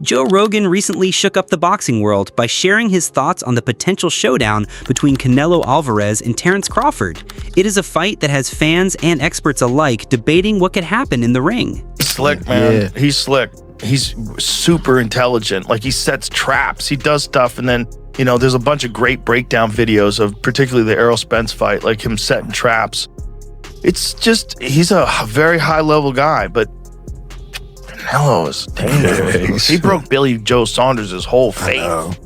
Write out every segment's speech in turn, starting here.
Joe Rogan recently shook up the boxing world by sharing his thoughts on the potential showdown between Canelo Alvarez and Terence Crawford. It is a fight that has fans and experts alike debating what could happen in the ring. Slick, man. Yeah. He's slick. He's super intelligent. Like, he sets traps. He does stuff, and then, you know, there's a bunch of great breakdown videos of particularly the Errol Spence fight, like him setting traps. It's just, he's a very high-level guy, but Canelo is dangerous. He broke Billy Joe Saunders' whole face.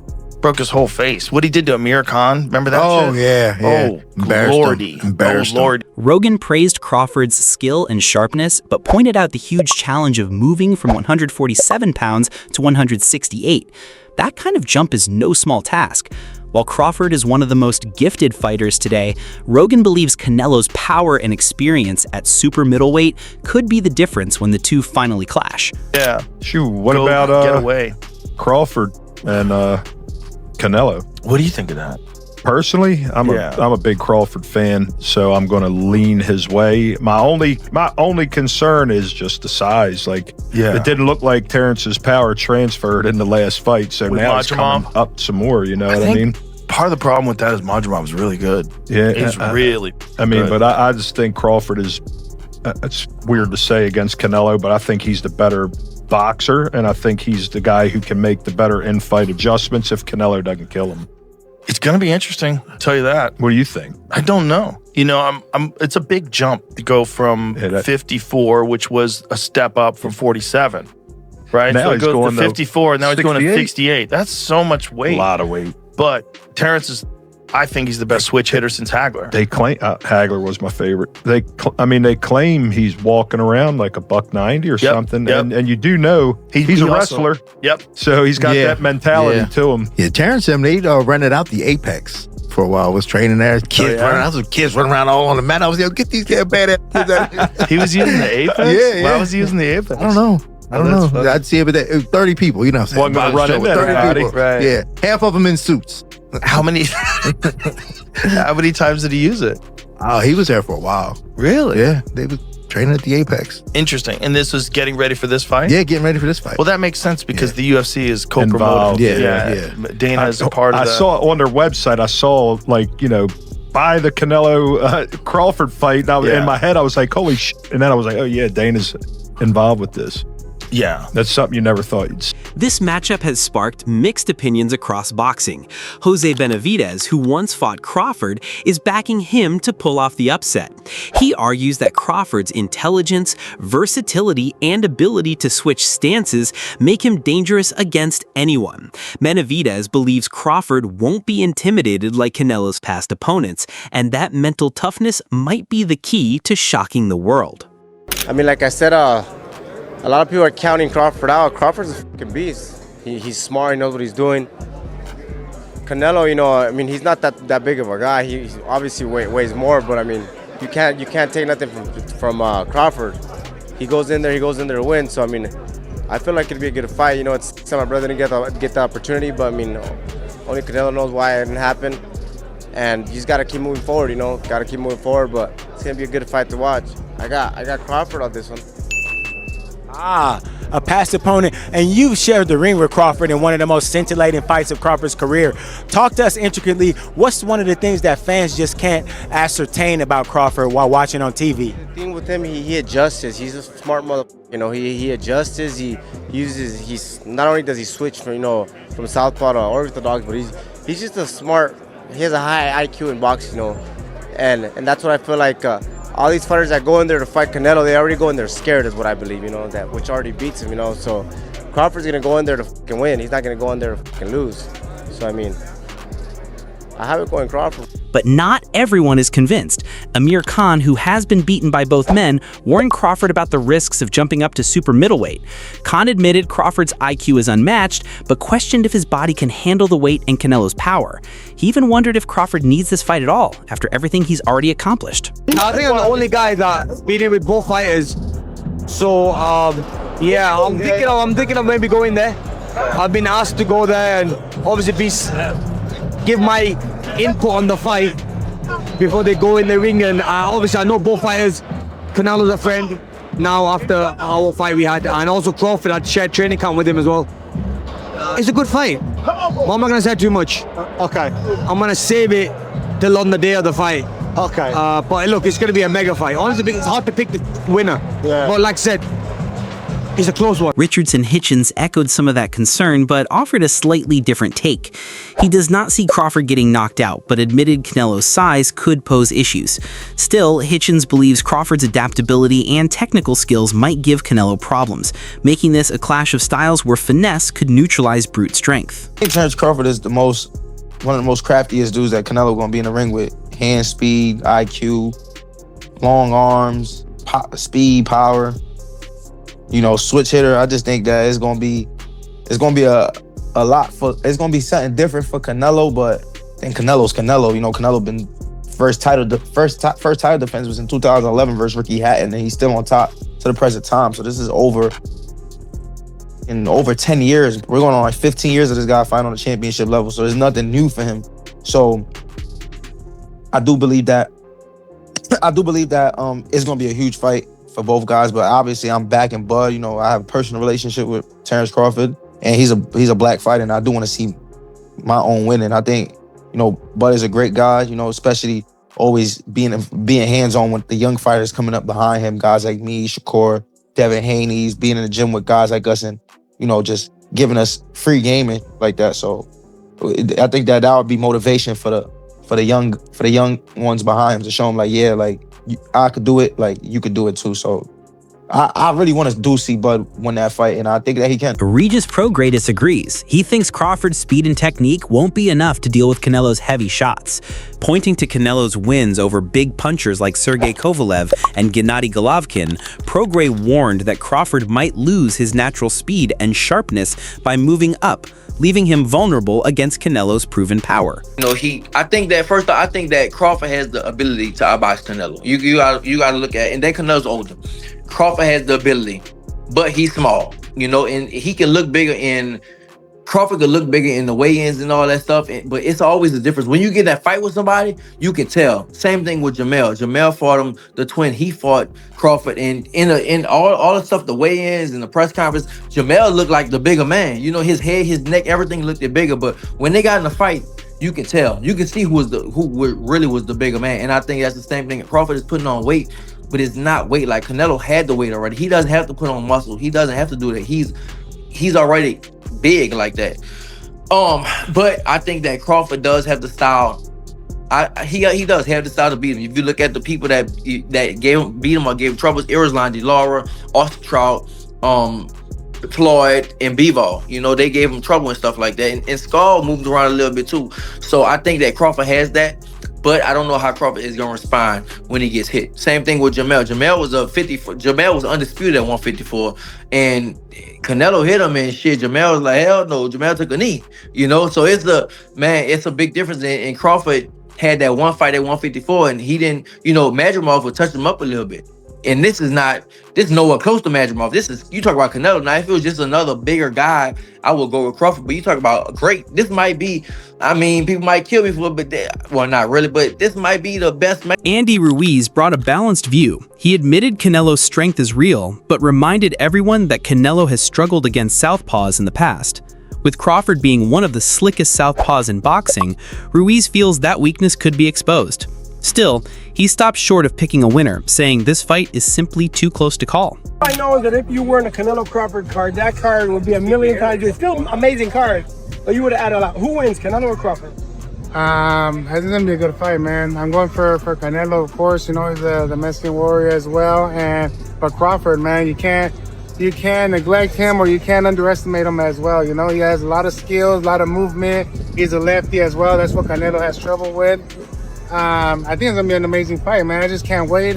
Broke his whole face. What he did to Amir Khan, remember that shit? Yeah. Oh, lordy. Oh, Lord. Rogan praised Crawford's skill and sharpness, but pointed out the huge challenge of moving from 147 pounds to 168. That kind of jump is no small task. While Crawford is one of the most gifted fighters today, Rogan believes Canelo's power and experience at super middleweight could be the difference when the two finally clash. Yeah. Shoot, what about get away. Crawford and Canelo? What do you think of that? Personally, I'm a big Crawford fan, so I'm going to lean his way. My only concern is just the size. Like, it didn't look like Terrence's power transferred in the last fight, so now it's coming up some more. You know what I mean? Part of the problem with that is Majumov was really good. Yeah, he's really. I mean, but I just think Crawford is. It's weird to say against Canelo, but I think he's the better boxer, and I think he's the guy who can make the better in-fight adjustments if Canelo doesn't kill him. It's going to be interesting, I'll tell you that. What do you think? I don't know. You know, it's a big jump to go from 54, which was a step up from 47, right? Now so he's it goes going to 54, and now he's going to 68. 68. That's so much weight. A lot of weight. But Terence is, I think he's the best switch hitter since Hagler. They claim Hagler was my favorite. They claim he's walking around like a $190 or something, and you do know he's a wrestler. So he's got that mentality to him. Yeah, Terence and they rented out the Apex for a while. Was training there. Kids running out. Some kids running around all on the mat. I was get these kids bad ass. He was using the Apex. Why was he using the Apex? I don't know. I'd see it, but 30 people. You know, wasn't gonna run into 30 people. Right. Yeah, half of them in suits. How many times did he use it? Oh, he was there for a while. Really? Yeah, they was training at the Apex. Interesting. And this was getting ready for this fight? Yeah, getting ready for this fight. Well, that makes sense because the UFC is co-promoted. Yeah. Dana is a part of that. I saw on their website, I saw, like, you know, by the Canelo Crawford fight. In my head, I was like, holy shit. And then I was like, oh, yeah, Dana's involved with this. Yeah. That's something you never thought you'd see. This matchup has sparked mixed opinions across boxing. Jose Benavidez, who once fought Crawford, is backing him to pull off the upset. He argues that Crawford's intelligence, versatility, and ability to switch stances make him dangerous against anyone. Benavidez believes Crawford won't be intimidated like Canelo's past opponents, and that mental toughness might be the key to shocking the world. I mean, like I said, a lot of people are counting Crawford out. Crawford's a fucking beast. He's smart, he knows what he's doing. Canelo, you know, I mean, he's not that big of a guy. He obviously weighs more, but I mean, you can't take nothing from Crawford. He goes in there to win. So I mean, I feel like it'd be a good fight. You know, it's my brother didn't get the opportunity, but I mean, only Canelo knows why it didn't happen. And you just gotta keep moving forward. You know, gotta keep moving forward. But it's gonna be a good fight to watch. I got Crawford on this one. A past opponent, and you've shared the ring with Crawford in one of the most scintillating fights of Crawford's career. Talk to us intricately. What's one of the things that fans just can't ascertain about Crawford while watching on TV? The thing with him, he adjusts. He's a smart mother. You know, he adjusts. He's not only does he switch from southpaw to orthodox, but he's just a smart. He has a high IQ in boxing, you know, and that's what I feel like. All these fighters that go in there to fight Canelo, they already go in there scared, is what I believe, you know, which already beats him, you know. So Crawford's gonna go in there to fucking win. He's not gonna go in there to fucking lose. So I mean, I have it going Crawford. But not everyone is convinced. Amir Khan, who has been beaten by both men, warned Crawford about the risks of jumping up to super middleweight. Khan admitted Crawford's IQ is unmatched, but questioned if his body can handle the weight and Canelo's power. He even wondered if Crawford needs this fight at all, after everything he's already accomplished. I think I'm the only guy that beat it with both fighters. So, yeah, I'm thinking of maybe going there. I've been asked to go there and obviously give my input on the fight before they go in the ring. And obviously I know both fighters. Canelo's a friend now after our fight we had, and also Crawford, I'd shared training camp with him as well. It's a good fight. But I'm not gonna say too much. Okay. I'm gonna save it till on the day of the fight. Okay. But look, it's gonna be a mega fight. Honestly, it's hard to pick the winner. Yeah. But like I said, it's a close one. Richardson Hitchens echoed some of that concern, but offered a slightly different take. He does not see Crawford getting knocked out, but admitted Canelo's size could pose issues. Still, Hitchens believes Crawford's adaptability and technical skills might give Canelo problems, making this a clash of styles where finesse could neutralize brute strength. I think Terence Crawford is one of the most craftiest dudes that Canelo gonna be in the ring with. Hand speed, IQ, long arms, speed, power. You know, switch hitter. I just think that it's gonna be a lot for. It's gonna be something different for Canelo, but I think Canelo's Canelo. You know, Canelo been first title defense was in 2011 versus Ricky Hatton, and he's still on top to the present time. So this is over 10 years. We're going on like 15 years of this guy fighting on the championship level. So there's nothing new for him. So I do believe that. It's gonna be a huge fight for both guys, but obviously I'm backing Bud. You know, I have a personal relationship with Terence Crawford, and he's a black fighter, and I do want to see my own winning. I think, you know, Bud is a great guy, you know, especially always being hands-on with the young fighters coming up behind him, guys like me, Shakur, Devin Haney's, being in the gym with guys like us, and, you know, just giving us free gaming like that. So I think that would be motivation for the young ones behind him, to show them like, yeah, like, I could do it, like you could do it too. So I really want to see Bud win that fight, and I think that he can. Regis Prograis disagrees. He thinks Crawford's speed and technique won't be enough to deal with Canelo's heavy shots. Pointing to Canelo's wins over big punchers like Sergey Kovalev and Gennady Golovkin, Prograis warned that Crawford might lose his natural speed and sharpness by moving up, leaving him vulnerable against Canelo's proven power. You know, I think that Crawford has the ability to outbox Canelo. You gotta look at, and then Canelo's older. Crawford has the ability, but he's small, you know, and he can look bigger Crawford could look bigger in the weigh-ins and all that stuff, but it's always a difference. When you get that fight with somebody, you can tell. Same thing with Jamel. Jamel fought him, the twin. He fought Crawford, and in all the stuff, the weigh-ins and the press conference, Jamel looked like the bigger man. You know, his head, his neck, everything looked bigger. But when they got in the fight, you can tell. You can see who really was the bigger man. And I think that's the same thing. Crawford is putting on weight, but it's not weight. Like Canelo had the weight already. He doesn't have to put on muscle. He doesn't have to do that. He's already big like that. But I think that Crawford does have the style. He does have the style to beat him. If you look at the people that beat him or gave him troubles, Irislan, De Lara, Austin Trout, Floyd, and Bivol, you know, they gave him trouble and stuff like that. And Skull moved around a little bit too. So I think that Crawford has that. But I don't know how Crawford is gonna respond when he gets hit. Same thing with Jamel. Jamel was undisputed at 154, and Canelo hit him and shit. Jamel was like, hell no. Jamel took a knee, you know. So it's a big difference. And Crawford had that one fight at 154, and he didn't, you know, Madrimov would touch him up a little bit. And this is nowhere close to Madrimov. You talk about Canelo. Now, if it was just another bigger guy, I would go with Crawford. But you talk about great. This might be, I mean, people might kill me for it, but well, not really, but this might be the best man. Andy Ruiz brought a balanced view. He admitted Canelo's strength is real, but reminded everyone that Canelo has struggled against southpaws in the past. With Crawford being one of the slickest southpaws in boxing, Ruiz feels that weakness could be exposed. Still, he stopped short of picking a winner, saying this fight is simply too close to call. I know that if you were in a Canelo Crawford card, that card would be a million times. It's still an amazing card, but you would have added a lot. Who wins, Canelo or Crawford? This is gonna be a good fight, man. I'm going for Canelo, of course. You know, he's the Mexican warrior as well. But Crawford, man, you can't neglect him, or you can't underestimate him as well. You know, he has a lot of skills, a lot of movement. He's a lefty as well. That's what Canelo has trouble with. I think it's gonna be an amazing fight, man. I just can't wait.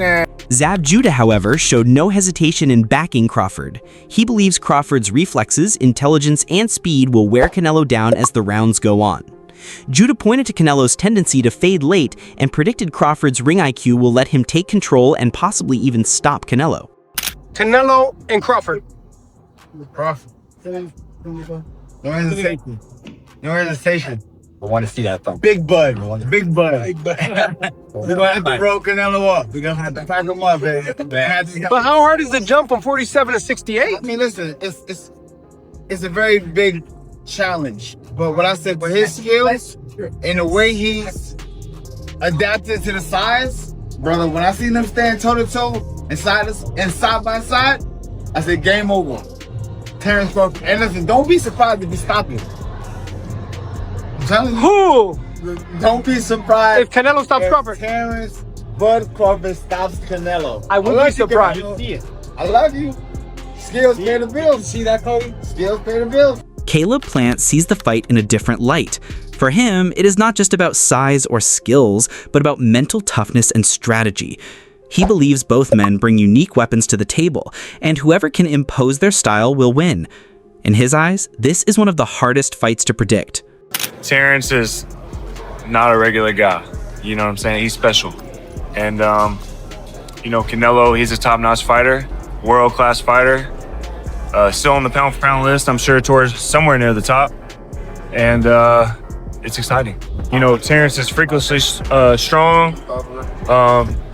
Zab Judah, however, showed no hesitation in backing Crawford. He believes Crawford's reflexes, intelligence, and speed will wear Canelo down as the rounds go on. Judah pointed to Canelo's tendency to fade late and predicted Crawford's ring IQ will let him take control and possibly even stop Canelo. Canelo and Crawford. Crawford. No hesitation. No hesitation. I want to see that thumb. Big Bud. Big Bud. We're gonna have to throw Canelo up. We're gonna have to pack him up, baby. But how hard is the jump from 47 to 68? I mean, listen, it's a very big challenge. But what I said, with his skills and the way he's adapted to the size, brother, when I seen them stand toe-to-toe and side by side, I said, game over. Terence Crawford. And listen, don't be surprised if he stops it. I'm telling you. Who? Don't be surprised if Canelo stops Crawford. Terence Bud Crawford stops Canelo. I wouldn't be surprised. I love you. Skills pay the bills. See that, Cody? Skills pay the bills. Caleb Plant sees the fight in a different light. For him, it is not just about size or skills, but about mental toughness and strategy. He believes both men bring unique weapons to the table, and whoever can impose their style will win. In his eyes, this is one of the hardest fights to predict. Terence is not a regular guy. You know what I'm saying? He's special. And, you know, Canelo, he's a top-notch fighter, world-class fighter. Still on the pound-for-pound list, I'm sure towards somewhere near the top. And it's exciting. You know, Terence is freakishly strong.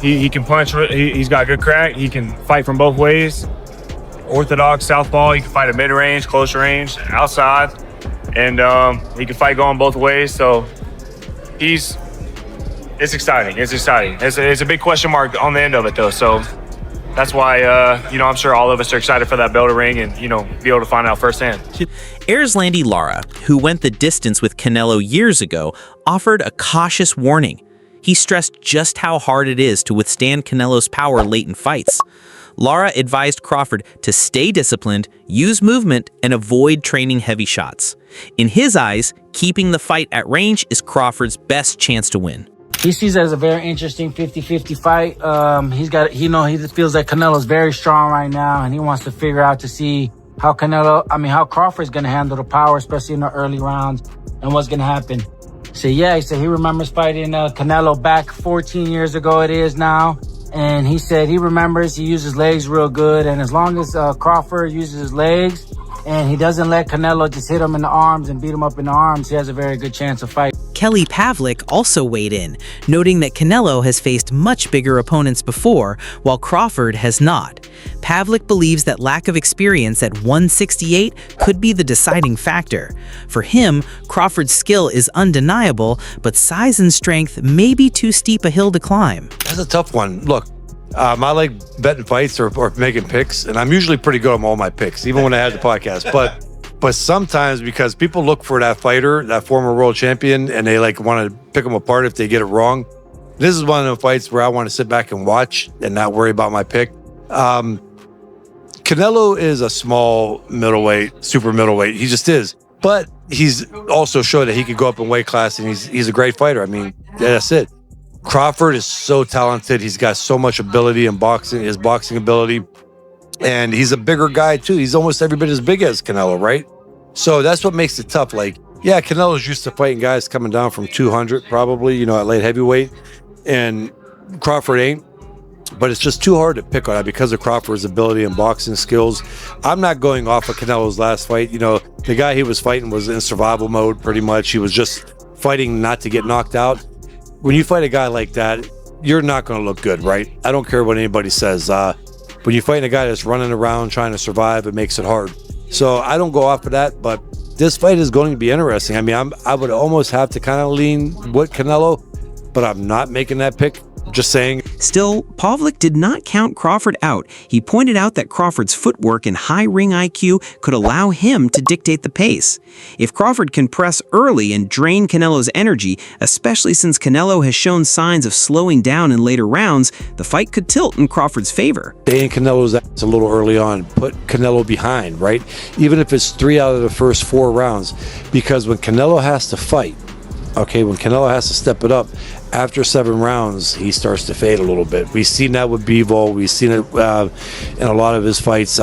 He can punch. He's got good crack. He can fight from both ways. Orthodox, southpaw. He can fight at mid-range, close range, outside. And he can fight going both ways. So it's exciting. It's exciting. It's a big question mark on the end of it, though. So that's why, you know, I'm sure all of us are excited for that bell to ring and, you know, be able to find out firsthand. Erslandy Lara, who went the distance with Canelo years ago, offered a cautious warning. He stressed just how hard it is to withstand Canelo's power late in fights. Lara advised Crawford to stay disciplined, use movement, and avoid training heavy shots. In his eyes, keeping the fight at range is Crawford's best chance to win. He sees it as a very interesting 50-50 fight. He feels that Canelo's very strong right now, and he wants to figure out to see how Crawford's going to handle the power, especially in the early rounds, and what's going to happen. So yeah, he said he remembers fighting Canelo back 14 years ago it is now. And he said he remembers he uses legs real good. And as long as Crawford uses his legs and he doesn't let Canelo just hit him in the arms and beat him up in the arms, he has a very good chance of fighting. Kelly Pavlik also weighed in, noting that Canelo has faced much bigger opponents before, while Crawford has not. Pavlik believes that lack of experience at 168 could be the deciding factor. For him, Crawford's skill is undeniable, but size and strength may be too steep a hill to climb. That's a tough one. Look, I like betting fights or making picks, and I'm usually pretty good on all my picks, even when I had the podcast. But sometimes, because people look for that fighter, that former world champion, and they like want to pick them apart if they get it wrong. This is one of the fights where I want to sit back and watch and not worry about my pick. Canelo is a small middleweight, super middleweight. He just is. But he's also showed that he could go up in weight class, and he's a great fighter. I mean, that's it. Crawford is so talented. He's got so much ability in boxing, his boxing ability. And he's a bigger guy, too. He's almost every bit as big as Canelo, right? So that's what makes it tough. Like, yeah, Canelo's used to fighting guys coming down from 200, probably, you know, at light heavyweight. And Crawford ain't. But it's just too hard to pick on that because of Crawford's ability and boxing skills. I'm not going off of Canelo's last fight. You know, the guy he was fighting was in survival mode, pretty much. He was just fighting not to get knocked out. When you fight a guy like that, you're not going to look good, right? I don't care what anybody says. When you're fighting a guy that's running around trying to survive, it makes it hard. So I don't go off of that, but this fight is going to be interesting. I mean, I would almost have to kind of lean with Canelo, but I'm not making that pick. Just saying. Still, Pavlik did not count Crawford out. He pointed out that Crawford's footwork and high ring IQ could allow him to dictate the pace. If Crawford can press early and drain Canelo's energy, especially since Canelo has shown signs of slowing down in later rounds, the fight could tilt in Crawford's favor. Staying Canelo's ass a little early on, put Canelo behind, right? Even if it's 3 out of the first 4 rounds, because when Canelo has to fight, okay, when Canelo has to step it up, after 7 rounds, he starts to fade a little bit. We've seen that with Bivol. We've seen it in a lot of his fights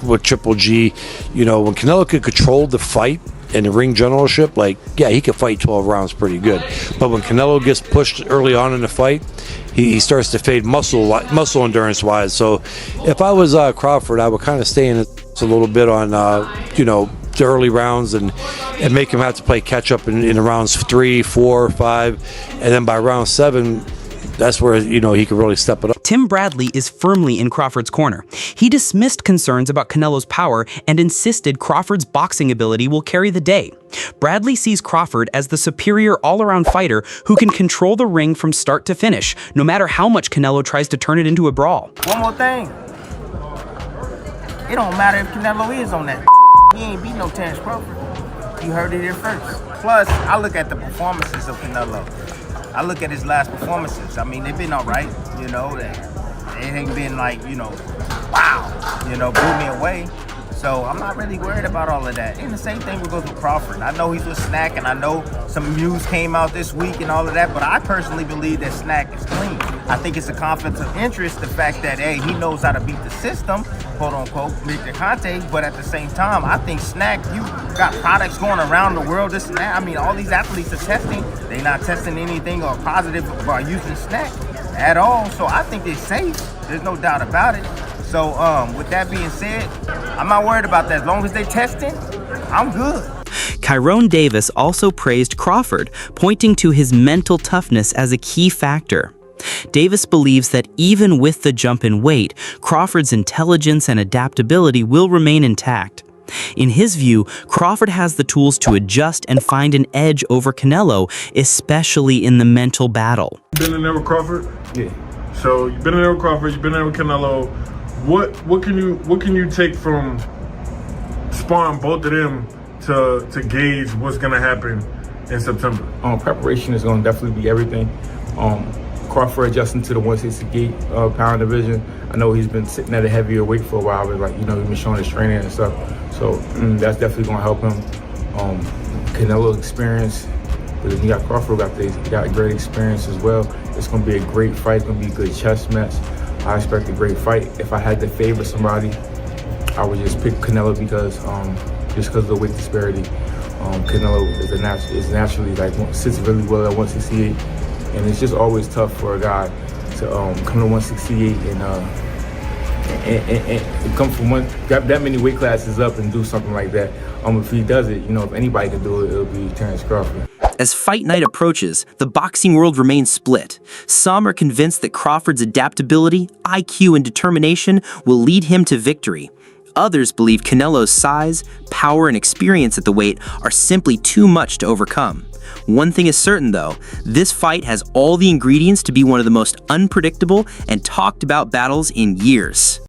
with Triple G. You know, when Canelo could control the fight and the ring generalship, like, yeah, he could fight 12 rounds pretty good. But when Canelo gets pushed early on in the fight, he starts to fade muscle endurance-wise. So if I was Crawford, I would kind of stay in it a little bit on, you know, the early rounds and make him have to play catch up in rounds 3, 4, 5, and then by round 7, that's where, you know, he could really step it up. Tim Bradley is firmly in Crawford's corner. He dismissed concerns about Canelo's power and insisted Crawford's boxing ability will carry the day. Bradley sees Crawford as the superior all-around fighter who can control the ring from start to finish, no matter how much Canelo tries to turn it into a brawl. One more thing. It don't matter if Canelo is on that. He ain't beat no Terence Crawford. You heard it here first. Plus, I look at the performances of Canelo. I look at his last performances. I mean, they've been all right, you know. It ain't been like, you know, wow, you know, blew me away. So I'm not really worried about all of that. And the same thing goes with Crawford. I know he's with Snack, and I know some news came out this week and all of that, but I personally believe that Snack is clean. I think it's a conflict of interest, the fact that, hey, he knows how to beat the system, quote unquote, Victor Conte, but at the same time, I think Snack, you got products going around the world, this and that. I mean, all these athletes are testing. They're not testing anything or positive by using Snack at all. So I think they're safe. There's no doubt about it. So with that being said, I'm not worried about that. As long as they're testing, I'm good. Kyrone Davis also praised Crawford, pointing to his mental toughness as a key factor. Davis believes that even with the jump in weight, Crawford's intelligence and adaptability will remain intact. In his view, Crawford has the tools to adjust and find an edge over Canelo, especially in the mental battle. Been in there with Crawford? Yeah. So you've been in there with Crawford, you've been there with Canelo. What can you take from sparring both of them to gauge what's gonna happen in September? Preparation is gonna definitely be everything. Crawford adjusting to the 168 pound division. I know he's been sitting at a heavier weight for a while, but like, you know, he's been showing his training and stuff. So that's definitely gonna help him. Canelo's experience. You got Crawford, got great experience as well. It's gonna be a great fight. It's gonna be a good chess match. I expect a great fight. If I had to favor somebody, I would just pick Canelo because of the weight disparity. Canelo is naturally like sits really well at 168, and it's just always tough for a guy to come to 168 and come from that many weight classes up and do something like that. If he does it, you know, if anybody can do it, it'll be Terence Crawford. As fight night approaches, the boxing world remains split. Some are convinced that Crawford's adaptability, IQ, and determination will lead him to victory. Others believe Canelo's size, power, and experience at the weight are simply too much to overcome. One thing is certain though, this fight has all the ingredients to be one of the most unpredictable and talked about battles in years.